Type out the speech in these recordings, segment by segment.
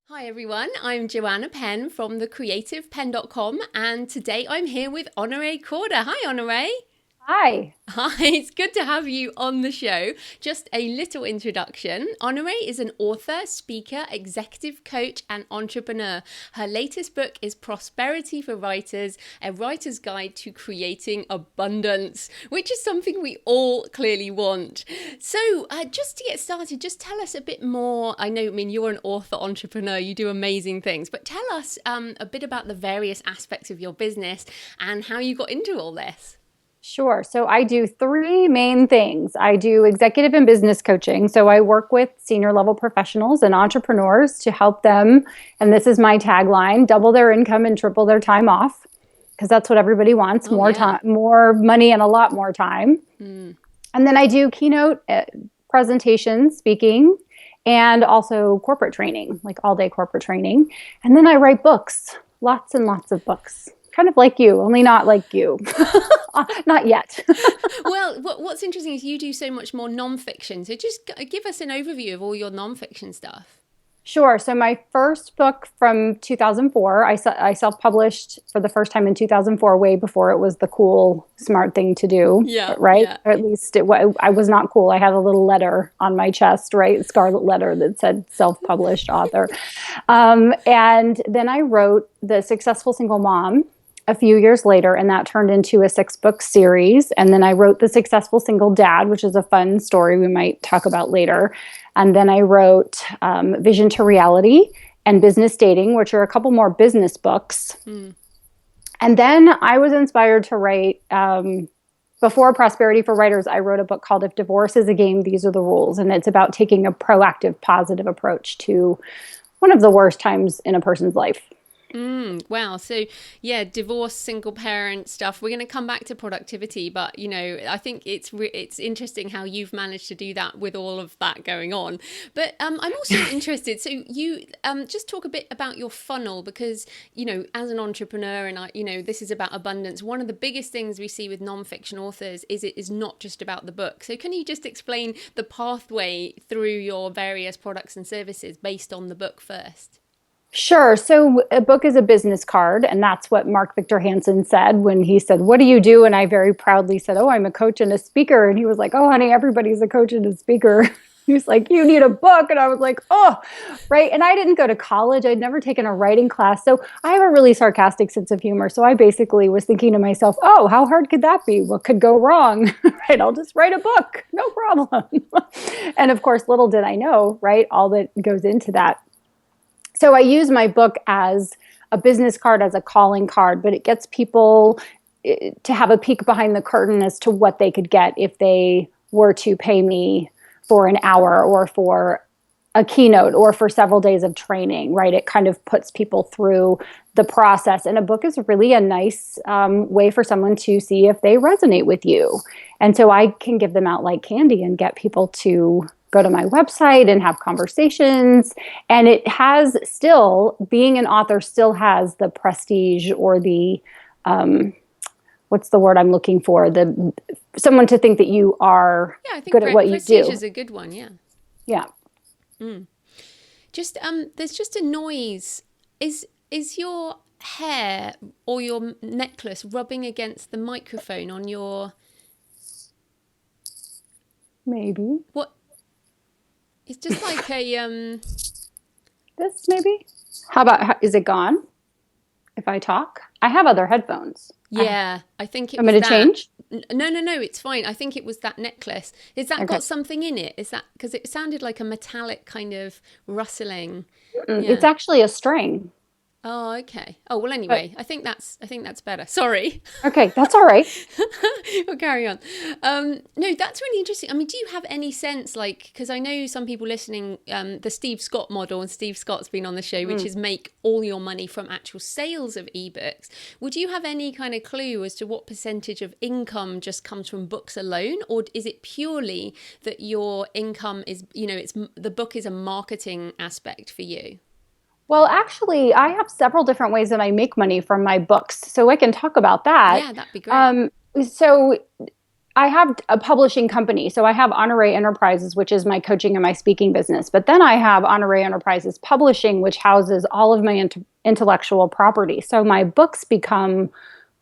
Hi everyone, I'm Joanna Penn from thecreativepenn.com and today I'm here with Honoree Corder. Hi Honoree. Hi. Hi, it's good to have you on the show. Just a little introduction. Honoree is an author, speaker, executive coach, and entrepreneur. Her latest book is Prosperity for Writers, a writer's guide to creating abundance, which is something we all clearly want. So, just to get started, just tell us a bit more. You're an author, entrepreneur, you do amazing things, but tell us a bit about the various aspects of your business and how you got into all this. Sure. So I do three main things. I do executive and business coaching. So I work with senior level professionals and entrepreneurs to help them, and this is my tagline, double their income and triple their time off, because that's what everybody wants, Oh, more yeah. time, more money and a lot more time. Mm. And then I do keynote presentations, speaking, and also corporate training, like all day corporate training. And then I write books, lots and lots of books. Kind of like you, only not like you. Not yet. Well, what's interesting is you do so much more nonfiction. So just give us an overview of all your nonfiction stuff. Sure. So my first book from 2004, I self-published for the first time in 2004, way before it was the cool, smart thing to do, Yeah, right? yeah. Or at least I was not cool. I had a little letter on my chest, right? Scarlet letter that said self-published author. And then I wrote The Successful Single Mom a few years later, and that turned into a 6-book series. And then I wrote The Successful Single Dad, which is a fun story we might talk about later. And then I wrote Vision to Reality and Business Dating, which are a couple more business books. Mm. And then I was inspired to write, before Prosperity for Writers, I wrote a book called If Divorce is a Game, These Are the Rules. And it's about taking a proactive, positive approach to one of the worst times in a person's life. Wow. So, yeah, divorce, single parent stuff. We're going to come back to productivity, but I think it's interesting how you've managed to do that with all of that going on. But I'm also interested. So you just talk a bit about your funnel because as an entrepreneur, and this is about abundance. One of the biggest things we see with nonfiction authors is it is not just about the book. So can you just explain the pathway through your various products and services based on the book first? Sure. So a book is a business card, and that's what Mark Victor Hansen said when he said, "What do you do?" And I very proudly said, "Oh, I'm a coach and a speaker." And he was like, "Oh, honey, everybody's a coach and a speaker." He was like, "You need a book." And I was like, "Oh, right." And I didn't go to college. I'd never taken a writing class. So I have a really sarcastic sense of humor. So I basically was thinking to myself, "Oh, how hard could that be? What could go wrong?" Right? I'll just write a book. No problem. And of course, little did I know, right, all that goes into that. So I use my book as a business card, as a calling card, but it gets people to have a peek behind the curtain as to what they could get if they were to pay me for an hour or for a keynote or for several days of training, right? It kind of puts people through the process. And a book is really a nice way for someone to see if they resonate with you. And so I can give them out like candy and get people to go to my website and have conversations. And it has still, being an author still has the prestige or the, what's the word I'm looking for? The someone to think that you are Yeah, I think good at what you prestige do. is a good one. Yeah. Yeah. Just there's just a noise. Is your hair or your necklace rubbing against the microphone on your Maybe. what? It's just like a This maybe? How about, is it gone if I talk? I have other headphones. yeah. I think it I'm was going to that. change. No, no, no. It's fine. I think it was that necklace. Is that Okay. got something in it? Is that because it sounded like a metallic kind of rustling? It's Yeah. actually a string. Oh, okay. Oh well. But Anyway, I think that's better. Sorry. okay, that's all right. We'll carry on. No, that's really interesting. I mean, do you have any sense, like, because I know some people listening, the Steve Scott model, and Steve Scott's been on the show, which Mm. is make all your money from actual sales of ebooks. Would you have any kind of clue as to what percentage of income just comes from books alone, or is it purely that your income is, it's the book is a marketing aspect for you? Well, actually, I have several different ways that I make money from my books, so I can talk about that. Yeah, that'd be great. Um, so I have a publishing company. So I have Honoree Enterprises, which is my coaching and my speaking business. But then I have Honoree Enterprises Publishing, which houses all of my intellectual property. So my books become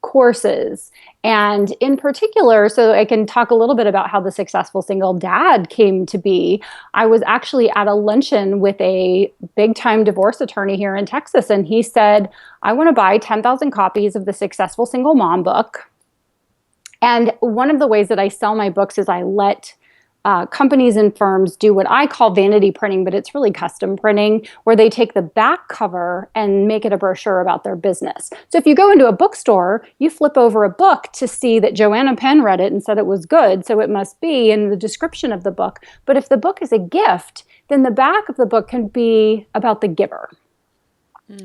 courses. And in particular, so I can talk a little bit about how the Successful Single Dad came to be. I was actually at a luncheon with a big time divorce attorney here in Texas. And he said, I want to buy 10,000 copies of the Successful Single Mom book. And one of the ways that I sell my books is I let companies and firms do what I call vanity printing, but it's really custom printing, where they take the back cover and make it a brochure about their business. So if you go into a bookstore, you flip over a book to see that Joanna Penn read it and said it was good, so it must be in the description of the book. But if the book is a gift, then the back of the book can be about the giver.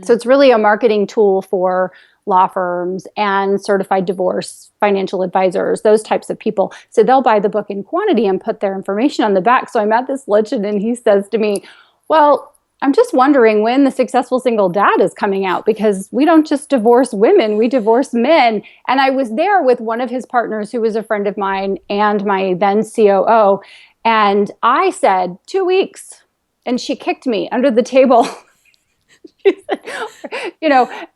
So it's really a marketing tool for law firms and certified divorce financial advisors, those types of people. So they'll buy the book in quantity and put their information on the back. So I'm at this luncheon and he says to me, well, I'm just wondering when the Successful Single Dad is coming out, because we don't just divorce women, we divorce men. And I was there with one of his partners who was a friend of mine and my then COO. And I said, 2 weeks. And she kicked me under the table.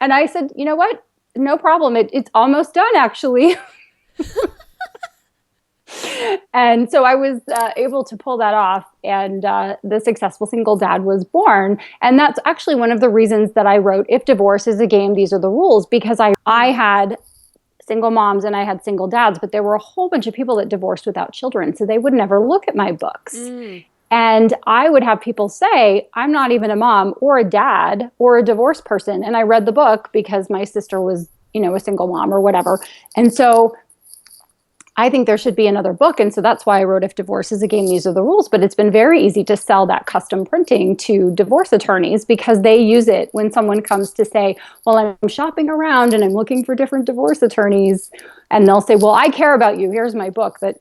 And I said, you know what? No problem. It's almost done, actually. And so I was able to pull that off, and the Successful Single Dad was born. And that's actually one of the reasons that I wrote, If Divorce is a Game, These Are the Rules, because I had single moms and I had single dads, but there were a whole bunch of people that divorced without children. So they would never look at my books. And I would have people say, I'm not even a mom or a dad or a divorced person. And I read the book because my sister was, a single mom or whatever. And so I think there should be another book. And so that's why I wrote If Divorce is a Game, These Are the Rules. But it's been very easy to sell that custom printing to divorce attorneys because they use it when someone comes to say, well, I'm shopping around and I'm looking for different divorce attorneys. And they'll say, well, I care about you. Here's my book that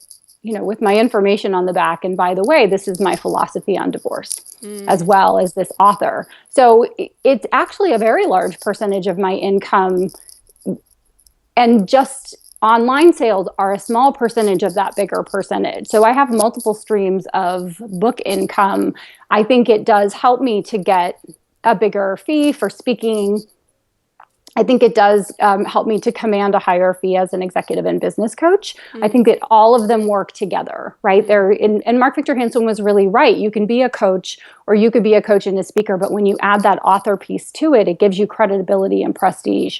with my information on the back. And by the way, this is my philosophy on divorce, as well as this author. So it's actually a very large percentage of my income. And just online sales are a small percentage of that bigger percentage. So I have multiple streams of book income. I think it does help me to get a bigger fee for speaking. I think it does help me to command a higher fee as an executive and business coach. I think that all of them work together, right? And Mark Victor Hansen was really right. You can be a coach, or you could be a coach and a speaker, but when you add that author piece to it, it gives you credibility and prestige.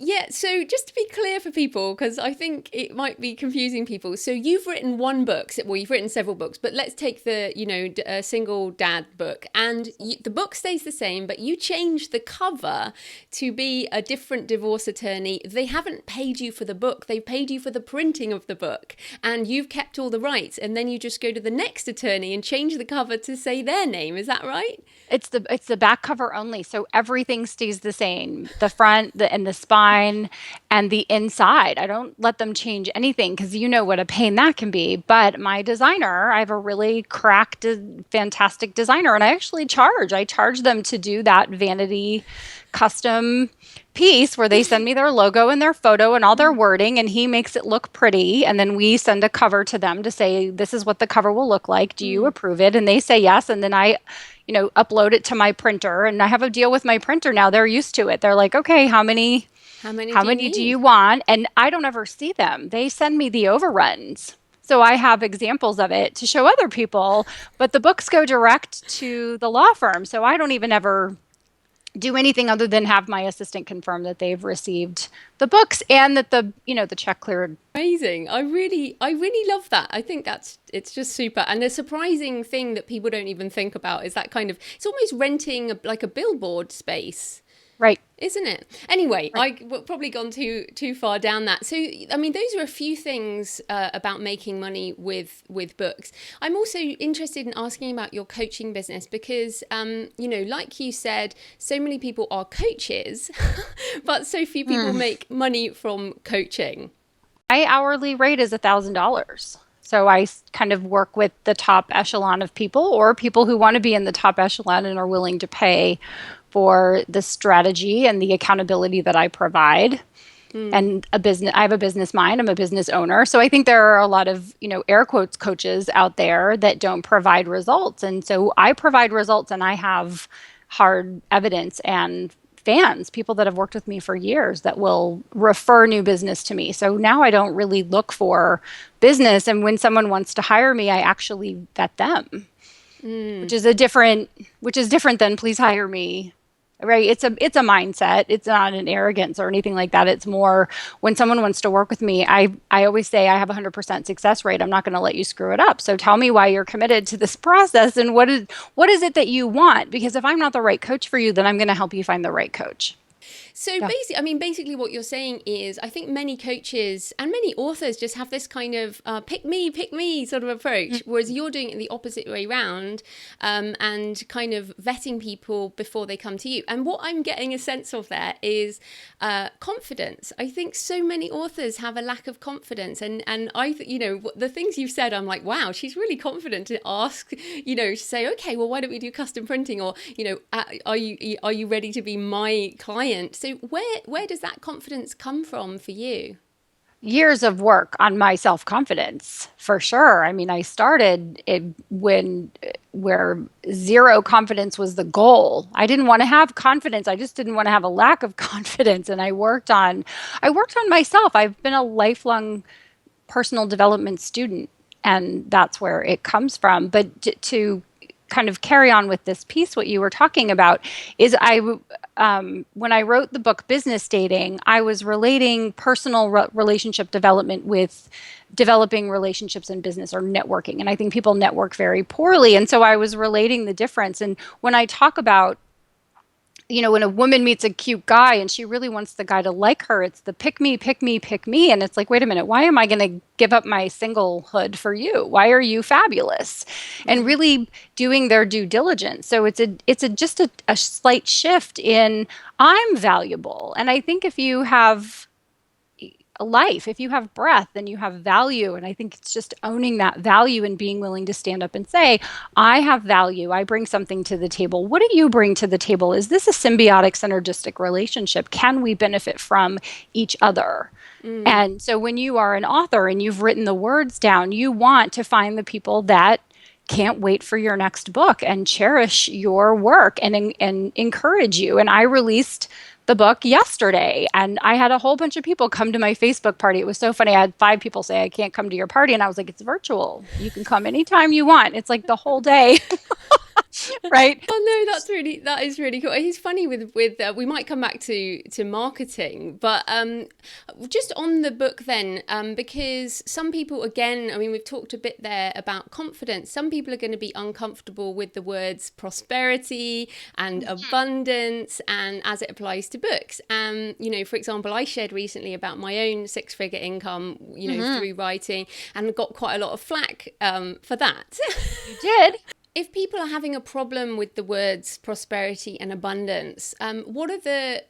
Yeah, so just to be clear for people, because I think it might be confusing people. So you've written one book, well, you've written several books, but let's take the, single dad book. And the book stays the same, but you changed the cover to be a different divorce attorney. They haven't paid you for the book. They paid you for the printing of the book. And you've kept all the rights. And then you just go to the next attorney and change the cover to say their name. Is that right? It's the back cover only. So everything stays the same. The front, and the spine, and the inside. I don't let them change anything because you know what a pain that can be. But my designer, I have a really cracked, fantastic designer, and I actually charge. I charge them to do that vanity custom piece where they send me their logo and their photo and all their wording, and he makes it look pretty. And then we send a cover to them to say, this is what the cover will look like. Do you approve it? And they say yes. And then I upload it to my printer, and I have a deal with my printer now. They're used to it. They're like, okay, how many do you want? And I don't ever see them. They send me the overruns. So I have examples of it to show other people, but the books go direct to the law firm. So I don't even ever do anything other than have my assistant confirm that they've received the books and that the check cleared. Amazing. I really love that. I think it's just super. And the surprising thing that people don't even think about is that it's almost renting like a billboard space. Right. Isn't it? Anyway, right. I've probably gone too far down that. So, I mean, those are a few things about making money with books. I'm also interested in asking about your coaching business because, like you said, so many people are coaches, but so few people make money from coaching. My hourly rate is $1,000. So I kind of work with the top echelon of people, or people who want to be in the top echelon and are willing to pay for the strategy and the accountability that I provide. and I have a business mind. I'm a business owner. So I think there are a lot of, air quotes coaches out there that don't provide results. And so I provide results, and I have hard evidence and fans, people that have worked with me for years that will refer new business to me. So now I don't really look for business. And when someone wants to hire me, I actually vet them, which is different than please hire me. Right. It's a mindset. It's not an arrogance or anything like that. It's more when someone wants to work with me, I always say I have a 100% success rate. I'm not going to let you screw it up. So tell me why you're committed to this process, and what is it that you want? Because if I'm not the right coach for you, then I'm going to help you find the right coach. So basically what you're saying is, I think many coaches and many authors just have this kind of pick me sort of approach, whereas you're doing it the opposite way around, and kind of vetting people before they come to you. And what I'm getting a sense of there is confidence. I think so many authors have a lack of confidence, and the things you've said, I'm like, wow, she's really confident to ask, to say, okay, well, why don't we do custom printing, or are you ready to be my client? So where does that confidence come from for you? Years of work on my self-confidence, for sure. I mean, I started where zero confidence was the goal. I didn't want to have confidence. I just didn't want to have a lack of confidence. And I worked on myself. I've been a lifelong personal development student, and that's where it comes from. But to kind of carry on with this piece, what you were talking about is when I wrote the book Business Dating, I was relating personal relationship development with developing relationships in business or networking. And I think people network very poorly. And so I was relating the difference. And when I talk about, when a woman meets a cute guy and she really wants the guy to like her, it's the pick me, pick me, pick me. And it's like, wait a minute, why am I going to give up my singlehood for you? Why are you fabulous? And really doing their due diligence. So it's just a slight shift in I'm valuable. And I think if you have a life, if you have breath, then you have value. And I think it's just owning that value and being willing to stand up and say, I have value. I bring something to the table. What do you bring to the table? Is this a symbiotic, synergistic relationship? Can we benefit from each other? And so when you are an author and you've written the words down, you want to find the people that can't wait for your next book and cherish your work and encourage you. And I released the book yesterday, and I had a whole bunch of people come to my Facebook party. It was so funny. I had 5 people say, I can't come to your party. And I was like, it's virtual. You can come anytime you want. It's like the whole day. Right? Oh no, that is really cool. It's funny with we might come back to marketing, but just on the book then, because some people, again, I mean, we've talked a bit there about confidence. Some people are going to be uncomfortable with the words prosperity and abundance, and as it applies to books. For example, I shared recently about my own 6-figure income, through writing, and got quite a lot of flack for that. You did. If people are having a problem with the words prosperity and abundance, what are the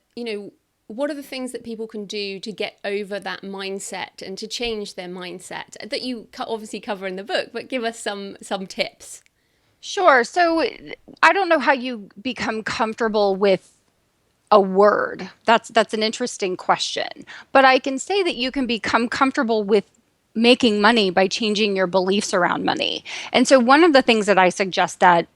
things that people can do to get over that mindset and to change their mindset that you obviously cover in the book, but give us some tips? Sure. So I don't know how you become comfortable with a word. That's an interesting question. But I can say that you can become comfortable with making money by changing your beliefs around money. And so one of the things that I suggest that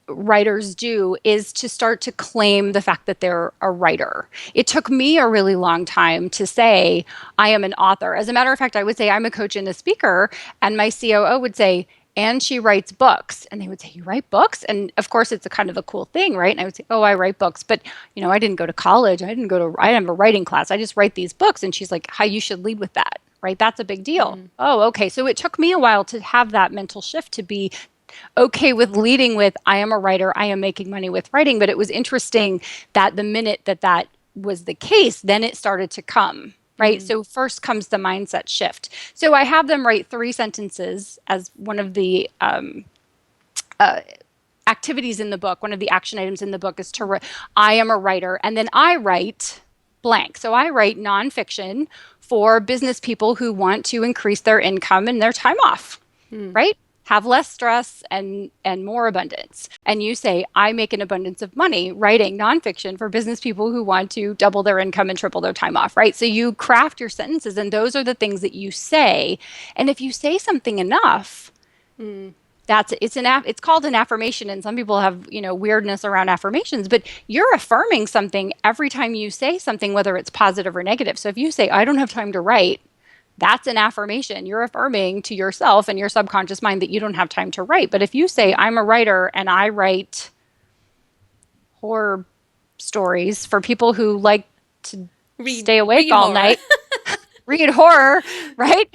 writers do is to start to claim the fact that they're a writer. It took me a really long time to say, I am an author. As a matter of fact, I would say I'm a coach and a speaker, and my COO would say, and she writes books. And they would say, you write books? And of course, it's a kind of a cool thing, right? And I would say, oh, I write books. But, I didn't go to college. I didn't have a writing class. I just write these books. And she's like, how you should lead with that, right? That's a big deal. Oh, okay. So it took me a while to have that mental shift to be okay with leading with, I am a writer. I am making money with writing. But it was interesting that the minute that was the case, then it started to come. Right. So first comes the mindset shift. So I have them write 3 sentences as one of the activities in the book. One of the action items in the book is to write, I am a writer. And then I write blank. So I write nonfiction for business people who want to increase their income and their time off. Right. have less stress and more abundance. And you say, I make an abundance of money writing nonfiction for business people who want to double their income and triple their time off, right? So you craft your sentences, and those are the things that you say. And if you say something enough, it's called an affirmation, and some people have, weirdness around affirmations, but you're affirming something every time you say something, whether it's positive or negative. So if you say, I don't have time to write, that's an affirmation. You're affirming to yourself and your subconscious mind that you don't have time to write. But if you say, I'm a writer and I write horror stories for people who like to stay awake all night, read horror, right?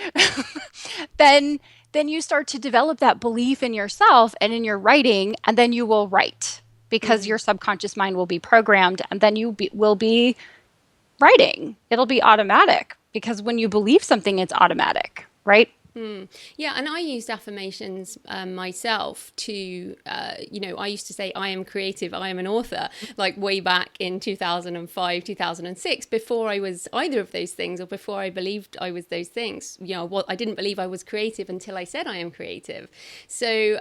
then you start to develop that belief in yourself and in your writing, and then you will write because your subconscious mind will be programmed, and then you will be writing. It'll be automatic. Because when you believe something, it's automatic, right? Yeah, and I used affirmations myself to, I used to say, I am creative, I am an author, like way back in 2005, 2006, before I was either of those things, or before I believed I was those things. I didn't believe I was creative until I said I am creative. So,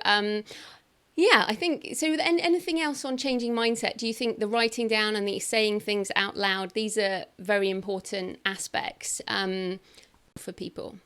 yeah, I think so. And anything else on changing mindset? Do you think the writing down and the saying things out loud, these are very important aspects for people?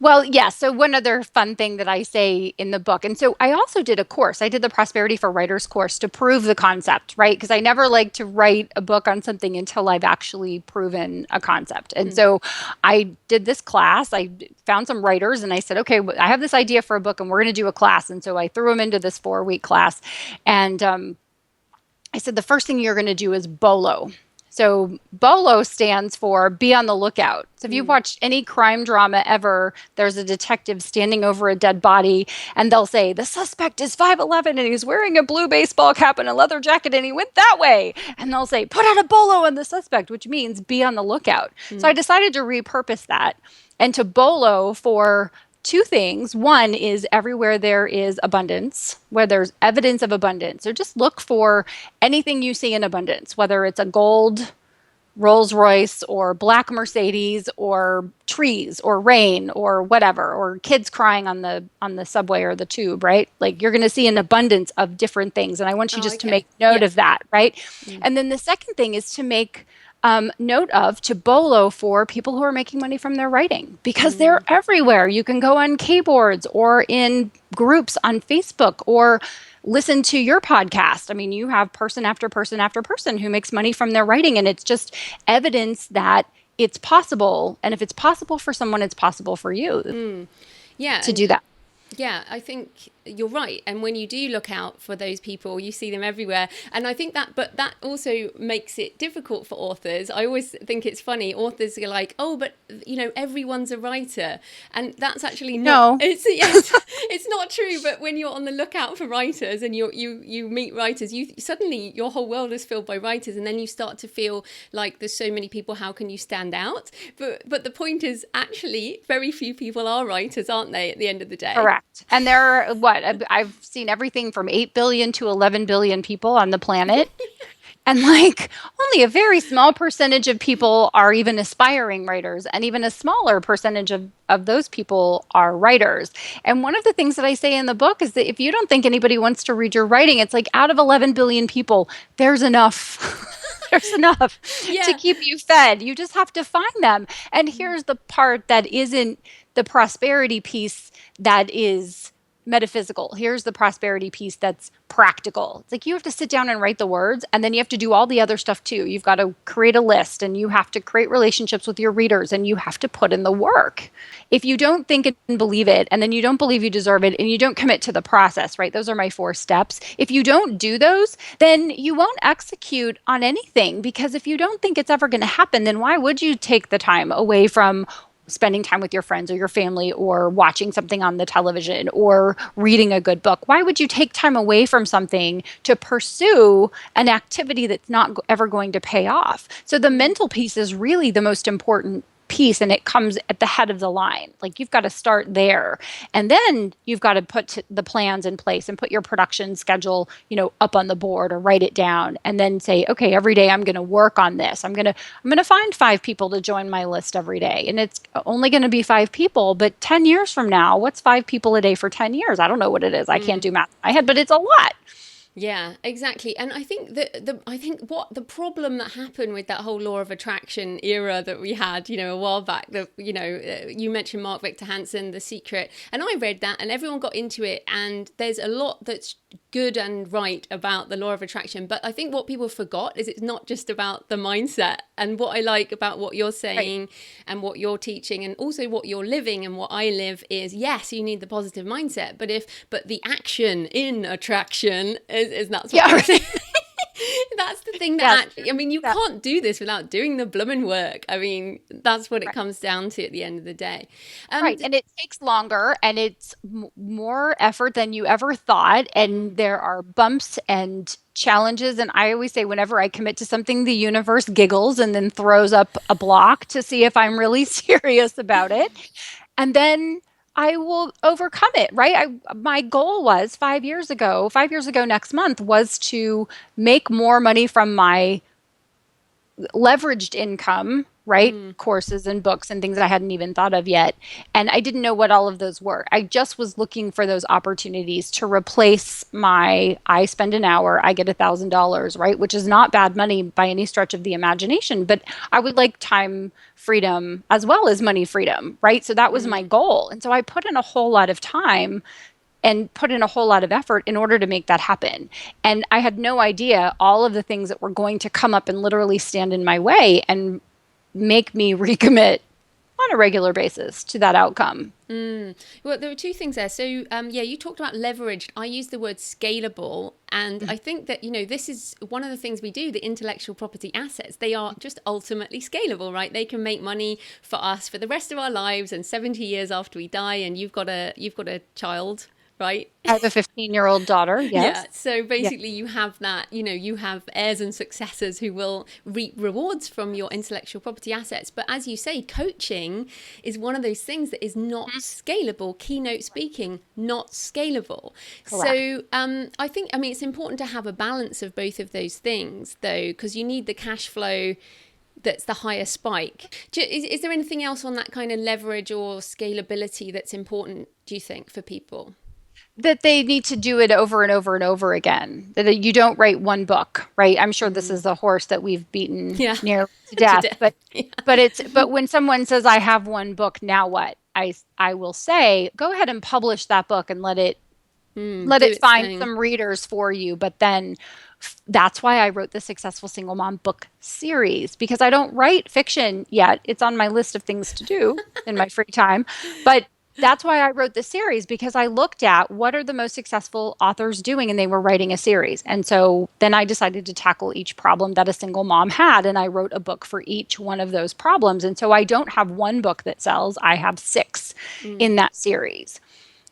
Well, yeah. So one other fun thing that I say in the book, and so I also did a course. I did the Prosperity for Writers course to prove the concept, right? Because I never like to write a book on something until I've actually proven a concept. And so I did this class. I found some writers and I said, okay, I have this idea for a book and we're going to do a class. And so I threw them into this 4-week class. And I said, the first thing you're going to do is BOLO. So BOLO stands for be on the lookout. So if you've watched any crime drama ever, there's a detective standing over a dead body and they'll say, the suspect is 5'11" and he's wearing a blue baseball cap and a leather jacket and he went that way. And they'll say, put out a BOLO on the suspect, which means be on the lookout. So I decided to repurpose that and to BOLO for two things. One is everywhere there is abundance, where there's evidence of abundance. So just look for anything you see in abundance, whether it's a gold Rolls Royce or black Mercedes or trees or rain or whatever, or kids crying on the subway or the tube, right? Like you're going to see an abundance of different things. And I want you to make note of that, right? And then the second thing is to make note of, to BOLO for people who are making money from their writing, because they're everywhere. You can go on keyboards or in groups on Facebook or listen to your podcast. I mean, you have person after person after person who makes money from their writing, and it's just evidence that it's possible. And if it's possible for someone, it's possible for you to do that. Yeah, I think you're right. And when you do look out for those people, you see them everywhere. And I think but that also makes it difficult for authors. I always think it's funny. Authors are like, oh, but everyone's a writer. And that's actually not, it's not true. But when you're on the lookout for writers and you meet writers, suddenly your whole world is filled by writers. And then you start to feel like there's so many people, how can you stand out? But the point is actually very few people are writers, aren't they, at the end of the day? Correct. And there are, I've seen everything from 8 billion to 11 billion people on the planet. And like only a very small percentage of people are even aspiring writers. And even a smaller percentage of those people are writers. And one of the things that I say in the book is that if you don't think anybody wants to read your writing, it's like out of 11 billion people, there's enough. There's enough to keep you fed. You just have to find them. And here's the part that isn't the prosperity piece that is metaphysical. Here's the prosperity piece that's practical. It's like you have to sit down and write the words, and then you have to do all the other stuff too. You've got to create a list, and you have to create relationships with your readers, and you have to put in the work. If you don't think it and believe it, and then you don't believe you deserve it, and you don't commit to the process, right? Those are my 4 steps. If you don't do those, then you won't execute on anything, because if you don't think it's ever going to happen, then why would you take the time away from spending time with your friends or your family or watching something on the television or reading a good book? Why would you take time away from something to pursue an activity that's not ever going to pay off? So the mental piece is really the most important piece, and it comes at the head of the line. Like, you've got to start there. And then you've got to put the plans in place and put your production schedule, up on the board or write it down, and then say, okay, every day I'm going to work on this. I'm going to find 5 people to join my list every day. And it's only going to be 5 people, but 10 years from now, what's 5 people a day for 10 years? I don't know what it is. I can't do math in my head, but it's a lot. Yeah, exactly. And I think that what the problem that happened with that whole law of attraction era that we had, a while back, you mentioned Mark Victor Hansen, The Secret, and I read that and everyone got into it, and there's a lot that's good and right about the law of attraction, but I think what people forgot is it's not just about the mindset. And what I like about what you're saying, right, and what you're teaching, and also what you're living and what I live, is yes, you need the positive mindset, but the action in attraction is that's what I'm saying. That's the thing that, you can't do this without doing the bloomin' work. That's what it comes down to at the end of the day. Right. And it takes longer, and it's more effort than you ever thought. And there are bumps and challenges. And I always say, whenever I commit to something, the universe giggles and then throws up a block to see if I'm really serious about it. And then I will overcome it, right? My goal was 5 years ago next month, was to make more money from my leveraged income, right? Courses and books and things that I hadn't even thought of yet. And I didn't know what all of those were. I just was looking for those opportunities to replace I spend an hour, I get $1,000, right? Which is not bad money by any stretch of the imagination, but I would like time freedom as well as money freedom, right? So that was my goal. And so I put in a whole lot of time and put in a whole lot of effort in order to make that happen. And I had no idea all of the things that were going to come up and literally stand in my way and make me recommit on a regular basis to that outcome. Well, there were 2 things there. So, you talked about leveraged. I used the word scalable. And I think that, this is one of the things we do, the intellectual property assets. They are just ultimately scalable, right? They can make money for us for the rest of our lives and 70 years after we die. And you've got a child, right? I have a 15-year-old daughter, yes. Yeah, so basically you have that, you have heirs and successors who will reap rewards from your intellectual property assets. But as you say, coaching is one of those things that is not scalable. Keynote speaking, not scalable. Correct. So I think, it's important to have a balance of both of those things, though, because you need the cash flow that's the higher spike. Is there anything else on that kind of leverage or scalability that's important, do you think, for people? That they need to do it over and over and over again. That you don't write one book, right? I'm sure this is a horse that we've beaten nearly to death. But when someone says, I have one book, now what? I will say, go ahead and publish that book and let it find some readers for you. But then that's why I wrote the Successful Single Mom book series, because I don't write fiction yet. It's on my list of things to do in my free time. But that's why I wrote the series, because I looked at what are the most successful authors doing, and they were writing a series. And so then I decided to tackle each problem that a single mom had, and I wrote a book for each one of those problems. And so I don't have one book that sells, I have 6 in that series.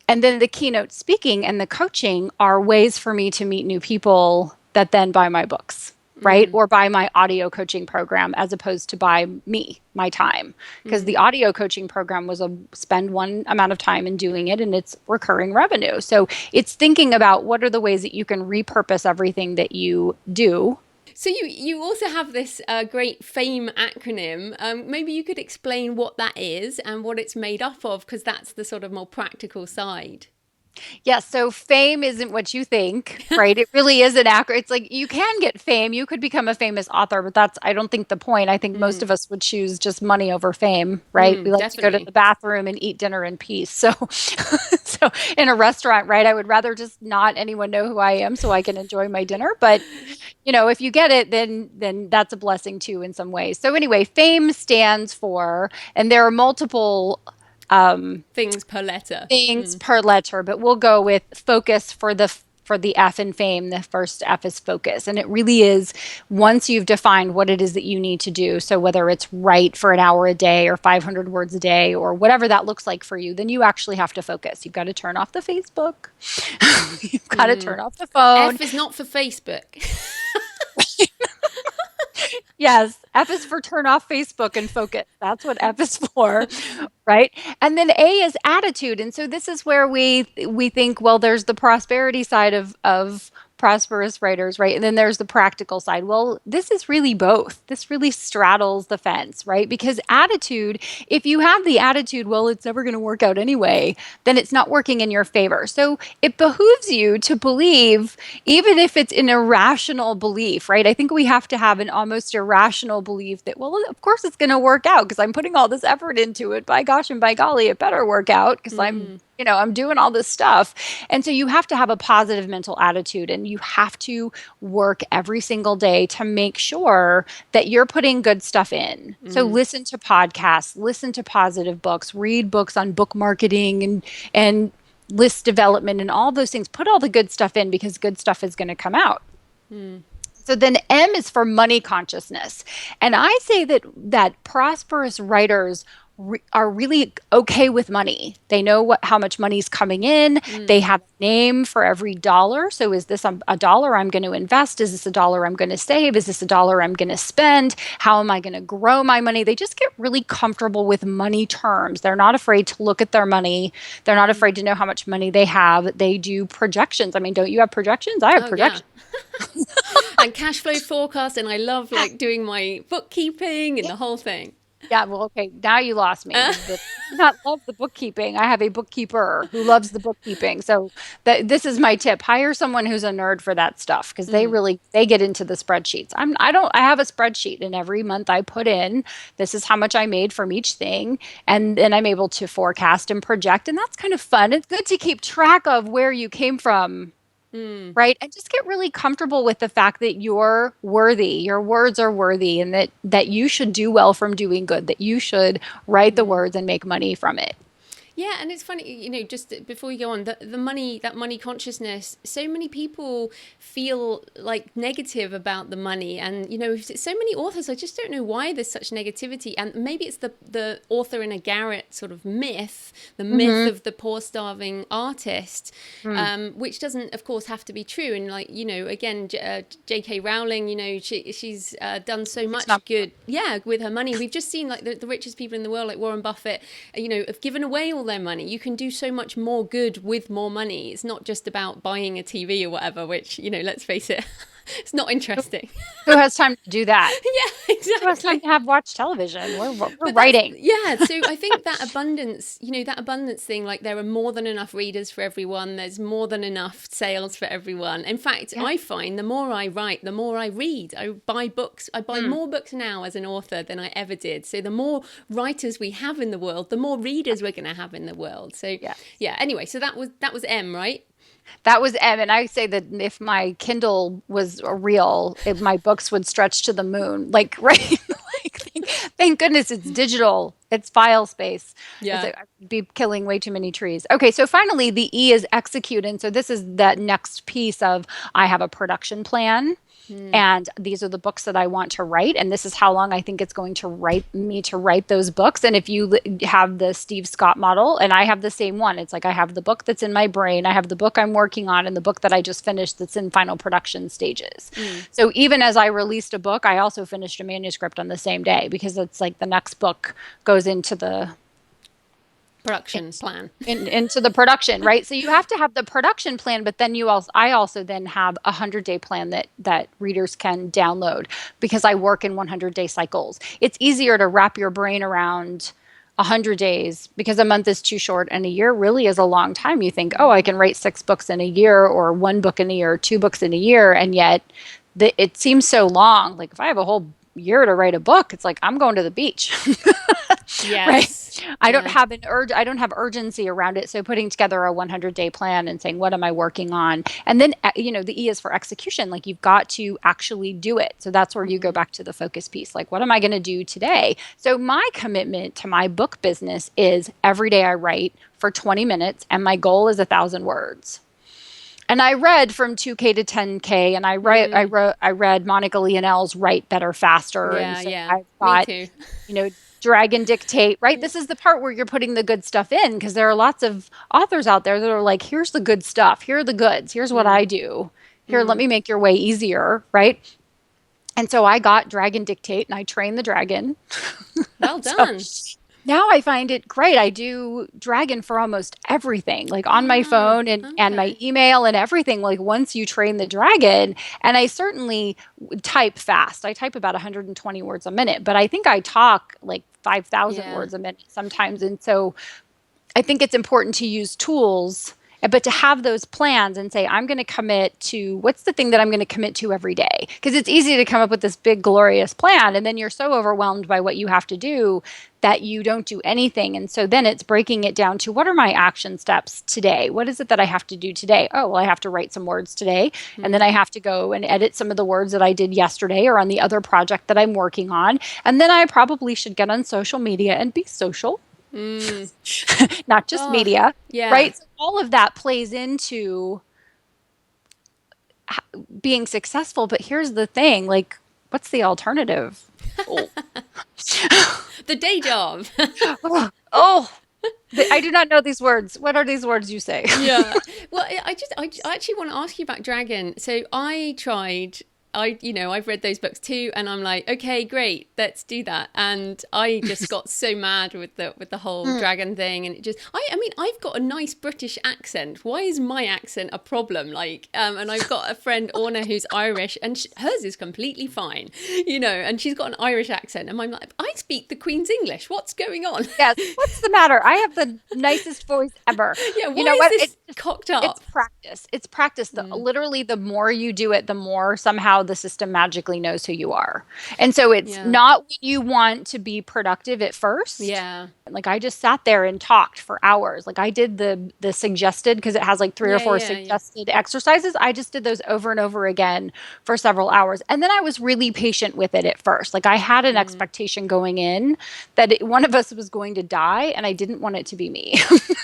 And then the keynote speaking and the coaching are ways for me to meet new people that then buy my books, right? Or buy my audio coaching program, as opposed to buy my time. Because the audio coaching program was spend one amount of time in doing it, and it's recurring revenue. So it's thinking about what are the ways that you can repurpose everything that you do. So you also have this great FAME acronym. Maybe you could explain what that is and what it's made up of, because that's the sort of more practical side. Yeah, so fame isn't what you think, right? It really is an acronym. It's like you can get fame. You could become a famous author, but that's, I don't think, the point. I think most of us would choose just money over fame, right? We like to go to the bathroom and eat dinner in peace. So, so in a restaurant, right? I would rather just not anyone know who I am so I can enjoy my dinner. But, if you get it, then that's a blessing too in some ways. So anyway, fame stands for, and there are multiple things per letter. Per letter, but we'll go with focus for the F in fame. The first F is focus. And it really is, once you've defined what it is that you need to do, so whether it's write for an hour a day or 500 words a day or whatever that looks like for you, then you actually have to focus. You've got to turn off the Facebook. You've got to turn off the phone. F is not for Facebook. Yes. F is for turn off Facebook and focus. That's what F is for, right? And then A is attitude. And so this is where we think, well, there's the prosperity side of prosperous writers, right? And then there's the practical side. Well, this is really both. This really straddles the fence, right? Because attitude, if you have the attitude, well, it's never going to work out anyway, then it's not working in your favor. So it behooves you to believe, even if it's an irrational belief, right? I think we have to have an almost irrational belief that, well, of course it's going to work out because I'm putting all this effort into it. By gosh and by golly, it better work out because I'm doing all this stuff. And so you have to have a positive mental attitude, and you have to work every single day to make sure that you're putting good stuff in. So listen to podcasts, listen to positive books, read books on book marketing and list development and all those things. Put all the good stuff in because good stuff is going to come out. So then M is for money consciousness. And I say that prosperous writers are really okay with money. They know how much money is coming in. They have a name for every dollar. So is this a dollar I'm going to invest? Is this a dollar I'm going to save? Is this a dollar I'm going to spend? How am I going to grow my money? They just get really comfortable with money terms. They're not afraid to look at their money. They're not afraid to know how much money they have. They do projections. I mean, don't you have projections? I have projections. Yeah. And cash flow forecast. And I love doing my bookkeeping and the whole thing. Yeah, well, okay, now you lost me. I do not love the bookkeeping. I have a bookkeeper who loves the bookkeeping. So this is my tip. Hire someone who's a nerd for that stuff because they get into the spreadsheets. I have a spreadsheet, and every month I put in, this is how much I made from each thing. And then I'm able to forecast and project. And that's kind of fun. It's good to keep track of where you came from. Right. And just get really comfortable with the fact that you're worthy, your words are worthy, and that you should do well from doing good, that you should write the words and make money from it. Yeah, and it's funny, just before we go on, that money consciousness, so many people feel like negative about the money. And, so many authors, I just don't know why there's such negativity. And maybe it's the author in a garret sort of myth, the myth of the poor starving artist, which doesn't, of course, have to be true. And again, J.K. Rowling, she's done so much good, with her money. We've just seen the richest people in the world, like Warren Buffett, have given away all their money. You can do so much more good with more money. It's not just about buying a TV or whatever, which, let's face it, it's not interesting. Who has time to do that? Yeah, exactly. Who has time to watch television? We're writing. Yeah, so I think that abundance, that abundance thing, like there are more than enough readers for everyone. There's more than enough sales for everyone. In fact, I find the more I write, the more I read. I buy books. I buy more books now as an author than I ever did. So the more writers we have in the world, the more readers we're going to have in the world. So yeah. Anyway, so that was M, right? That was M. And I say that if my Kindle was real, my books would stretch to the moon. Like, right? Thank goodness it's digital. It's file space. Yeah. I'd be killing way too many trees. Okay, so finally the E is execute. And so this is that next piece of I have a production plan. And these are the books that I want to write. And this is how long I think it's going to write those books. And if you have the Steve Scott model, and I have the same one, it's like I have the book that's in my brain, I have the book I'm working on, and the book that I just finished that's in final production stages. So even as I released a book, I also finished a manuscript on the same day because it's like the next book goes into the production plan into the production, right? So you have to have the production plan, but then I also then have a 100-day plan that readers can download because I work in 100-day cycles. It's easier to wrap your brain around 100 days because a month is too short and a year really is a long time. You think, I can write 6 books in a year or 1 book in a year, or 2 books in a year, and yet it seems so long. Like if I have a whole year to write a book, it's like I'm going to the beach. Yes. Right? I don't have urgency around it. So putting together a 100-day plan and saying, what am I working on? And then, the E is for execution. Like you've got to actually do it. So that's where you go back to the focus piece. Like, what am I going to do today? So my commitment to my book business is every day I write for 20 minutes and my goal is 1,000 words. And I read from 2K to 10K, and I read Monica Leonelle's Write Better Faster. I've got, me too. Drag and Dictate, right? This is the part where you're putting the good stuff in because there are lots of authors out there that are like, here's the good stuff. Here are the goods. Here's what I do. Here, let me make your way easier, right? And so I got Dragon Dictate and I trained the dragon. Well So done. now I find it great. I do Dragon for almost everything, like on my Ah, phone and my okay. email and everything. Like once you train the dragon, and I certainly type fast. I type about 120 words a minute, but I think I talk like 5,000 Yeah. words a minute sometimes. And so I think it's important to use tools, but to have those plans and say, I'm going to commit to what's the thing that I'm going to commit to every day? Because it's easy to come up with this big, glorious plan. And then you're so overwhelmed by what you have to do that you don't do anything. And so then it's breaking it down to what are my action steps today? What is it that I have to do today? Oh, well, I have to write some words today. And then I have to go and edit some of the words that I did yesterday or on the other project that I'm working on. And then I probably should get on social media and be social. Mm. Not just Oh, media, yeah. right? So all of that plays into being successful. But here's the thing, like, what's the alternative? Oh, The day job. oh, I do not know these words. What are these words you say? Yeah. Well, I actually want to ask you about Dragon. So I've read those books too, and I'm like, okay, great, let's do that. And I just got so mad with the whole dragon thing, and I mean, I've got a nice British accent. Why is my accent a problem? Like, and I've got a friend Orna who's Irish, and hers is completely fine, and she's got an Irish accent, and I'm like, I speak the Queen's English. What's going on? Yes. What's the matter? I have the nicest voice ever. Yeah, You why know is what? this cocked It's up? practice. It's practice. Literally, the more you do it, the more somehow the system magically knows who you are. And so it's Yeah. not when you want to be productive at first. Yeah. Like I just sat there and talked for hours. Like I did the suggested, because it has like three or Yeah, four yeah, yeah. suggested exercises. I just did those over and over again for several hours. And then I was really patient with it at first. Like I had an expectation going in that one of us was going to die, and I didn't want it to be me.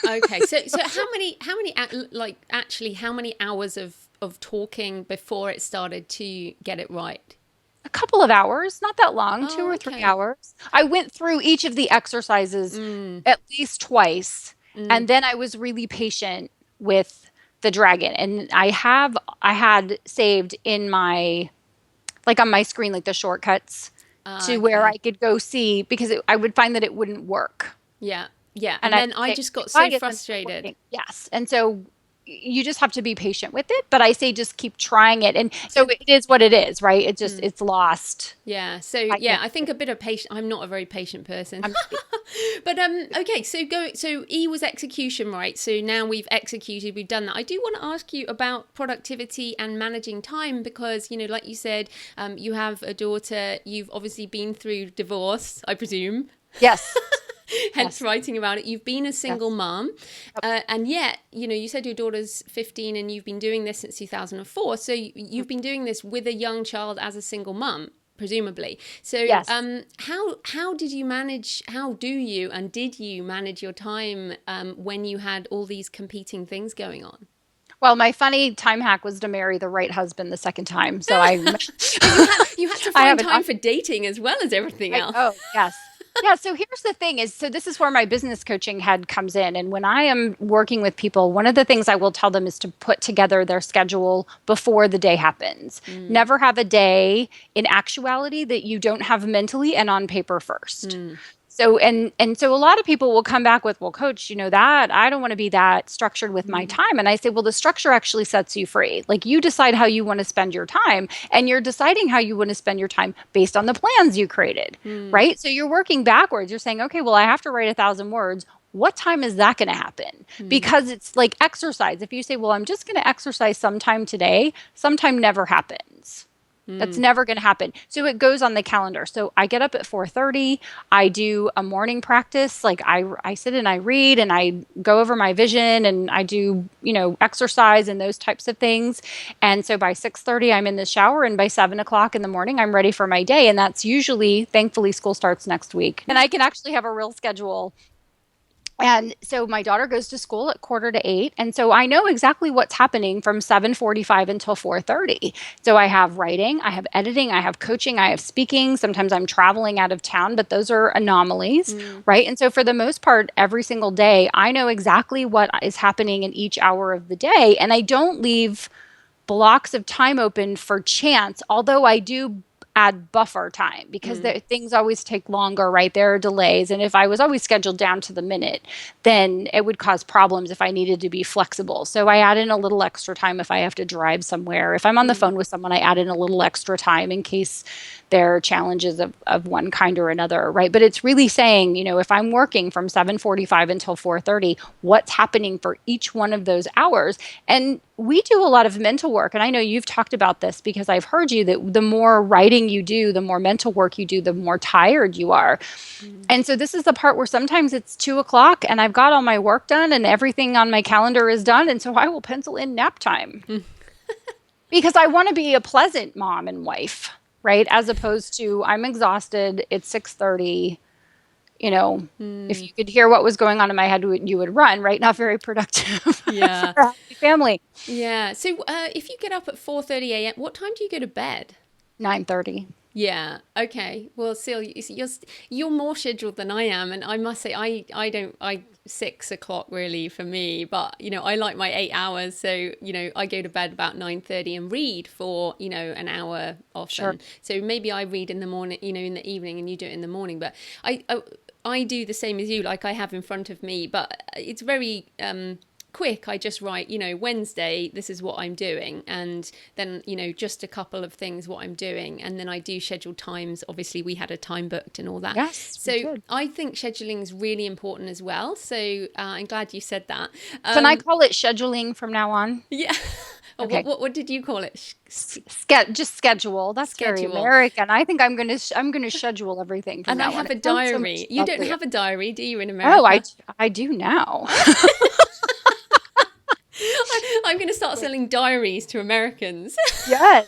Okay, so how many hours of talking before it started to get it right? A couple of hours, not that long, two Oh, or three okay. hours. I went through each of the exercises Mm, at least twice, mm. and then I was really patient with the dragon. And I had saved in my, like on my screen, like the shortcuts Ah, to where I okay. could go see, because I would find that it wouldn't work. Yeah, yeah. And And I then would I say, just got why so isn't it frustrated. working? Yes. And so you just have to be patient with it. But I say just keep trying it. And so So it is what it is, right? It's lost. yeah, so I yeah, can't I do think it. a bit of patience. I'm not a very patient person. I'm But okay, so E was execution, right? So now we've executed, we've done that. I do want to ask you about productivity and managing time because, like you said, you have a daughter, you've obviously been through divorce, I presume. Yes. Hence Yes. writing about it. You've been a single Yes. mum, Yep. and yet, you said your daughter's 15 and you've been doing this since 2004. So you've been doing this with a young child as a single mum, presumably. So Yes. how did you manage, how do you and did you manage your time when you had all these competing things going on? Well, my funny time hack was to marry the right husband the second time. So But you had to I find have time for dating as well as everything else. yes. Yeah, so here's the thing is, so this is where my business coaching head comes in. And when I am working with people, one of the things I will tell them is to put together their schedule before the day happens. Mm, Never have a day in actuality that you don't have mentally and on paper first. mm, So so a lot of people will come back with, well, coach, that I don't want to be that structured with my mm, time. And I say, well, the structure actually sets you free. Like you decide how you want to spend your time, and you're deciding how you want to spend your time based on the plans you created, mm, right? So you're working backwards. You're saying, okay, well, I have to write 1,000 words. What time is that going to happen? mm, Because it's like exercise. If you say, well, I'm just going to exercise sometime today, sometime never happens. That's mm. never going to happen. So it goes on the calendar. So I get up at 4:30. I do a morning practice. Like I sit and I read and I go over my vision and I do, exercise and those types of things. And so by 6:30, I'm in the shower, and by 7 o'clock in the morning, I'm ready for my day. And that's usually, thankfully, school starts next week. And I can actually have a real schedule. And so my daughter goes to school at 7:45. And so I know exactly what's happening from 7:45 until 4:30. So I have writing, I have editing, I have coaching, I have speaking. Sometimes I'm traveling out of town, but those are anomalies, Mm. right? And so for the most part, every single day, I know exactly what is happening in each hour of the day. And I don't leave blocks of time open for chance, although I do add buffer time because things always take longer, right? There are delays. And if I was always scheduled down to the minute, then it would cause problems if I needed to be flexible. So I add in a little extra time if I have to drive somewhere. If I'm on the phone with someone, I add in a little extra time in case there are challenges of one kind or another, right? But it's really saying, if I'm working from 7:45 until 4:30, what's happening for each one of those hours? And we do a lot of mental work. And I know you've talked about this because I've heard you that the more writing you do, the more mental work you do, the more tired you are. And so this is the part where sometimes it's 2:00 and I've got all my work done and everything on my calendar is done. And so I will pencil in nap time because I want to be a pleasant mom and wife, right? As opposed to I'm exhausted. It's 6:30. If you could hear what was going on in my head, you would run, right? Not very productive. Yeah. For a happy family. Yeah. So if you get up at 4:30 a.m., what time do you go to bed? 9:30. Yeah. Okay. Well, still, you're more scheduled than I am, and I must say, I 6:00 really for me, but I like my 8 hours, so I go to bed about 9:30 and read for an hour often. Sure. So maybe I read in the morning, in the evening, and you do it in the morning. But I do the same as you, like I have in front of me, but it's very quick. I just write, Wednesday, this is what I'm doing. And then, just a couple of things, what I'm doing. And then I do schedule times. Obviously, we had a time booked and all that. Yes. So I think scheduling is really important as well. So I'm glad you said that. Can I call it scheduling from now on? Yeah. Okay. What did you call it? Just schedule. That's very American. I think I'm going to schedule everything from now on. And I have a diary. You don't have a diary, do you, in America? Oh, I do now. I'm going to start selling diaries to Americans. Yes.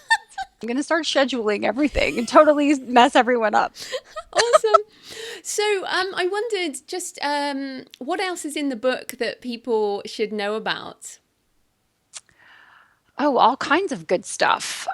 I'm going to start scheduling everything and totally mess everyone up. Awesome. So I wondered just what else is in the book that people should know about? Oh, all kinds of good stuff.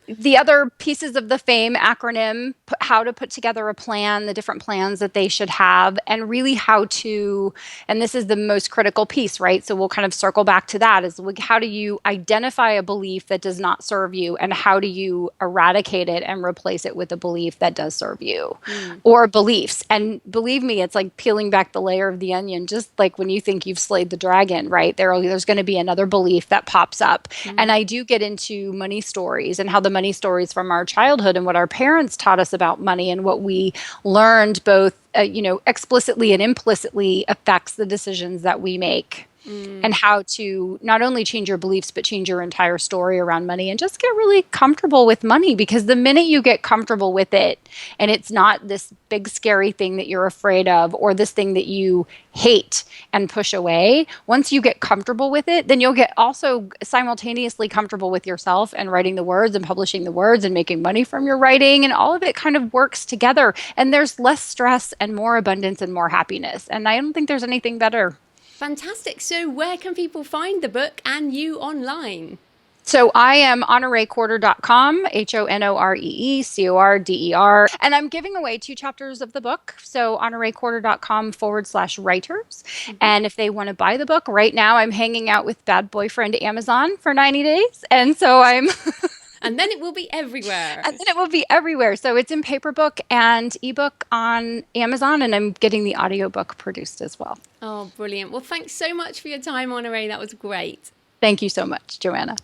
The other pieces of the FAME acronym, how to put together a plan, the different plans that they should have, and really how to, and this is the most critical piece, right? So we'll kind of circle back to that, is how do you identify a belief that does not serve you, and how do you eradicate it and replace it with a belief that does serve you, or beliefs. And believe me, it's like peeling back the layer of the onion, just like when you think you've slayed the dragon, right? There's going to be another belief that pops up. And I do get into money stories and how the money stories from our childhood and what our parents taught us about money and what we learned both, explicitly and implicitly affects the decisions that we make. And how to not only change your beliefs, but change your entire story around money and just get really comfortable with money. Because the minute you get comfortable with it and it's not this big scary thing that you're afraid of or this thing that you hate and push away, once you get comfortable with it, then you'll get also simultaneously comfortable with yourself and writing the words and publishing the words and making money from your writing, and all of it kind of works together. And there's less stress and more abundance and more happiness. And I don't think there's anything better. Fantastic. So where can people find the book and you online? So I am honoreecorder.com, HONOREECORDER. And I'm giving away 2 chapters of the book. So honoreecorder.com/writers. And if they want to buy the book right now, I'm hanging out with Bad Boyfriend Amazon for 90 days. And so I'm... And then it will be everywhere. So it's in paper book and ebook on Amazon, and I'm getting the audiobook produced as well. Oh, brilliant. Well, thanks so much for your time, Honoree. That was great. Thank you so much, Joanna.